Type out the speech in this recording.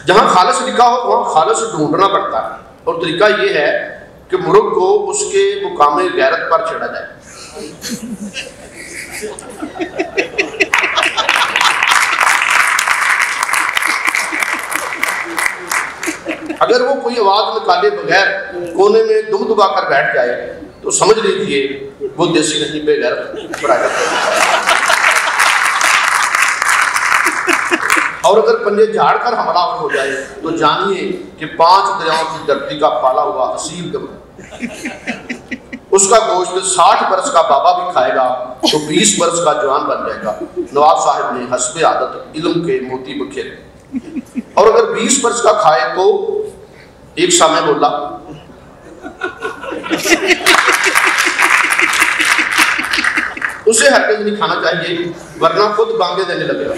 जहां खालिस लिखा हो वहां खालिस ढूंढना पड़ता है, और तरीका ये है कि मुर्ग को उसके मुकामे गैरत पर छेड़ा जाए। अगर वो कोई आवाज निकाले बगैर कोने में दुम दुबा कर बैठ जाए तो समझ लीजिए वो देसी नहीं बेगैरत बराबर। और अगर पंजे झाड़ कर हमलावर हो जाए तो जानिए कि 5 दरियाओं की धरती का पाला हुआ असील गम। उसका गोश्त 60 बरस का बाबा भी खाएगा तो 20 बरस का जवान बन जाएगा। नवाब साहब ने हस्बे आदत इल्म के मोती बखेरे, और अगर 20 बरस का खाए तो एक समय बोला उसे हरगिज़ नहीं खाना चाहिए, वरना खुद बांगे देने लगेगा।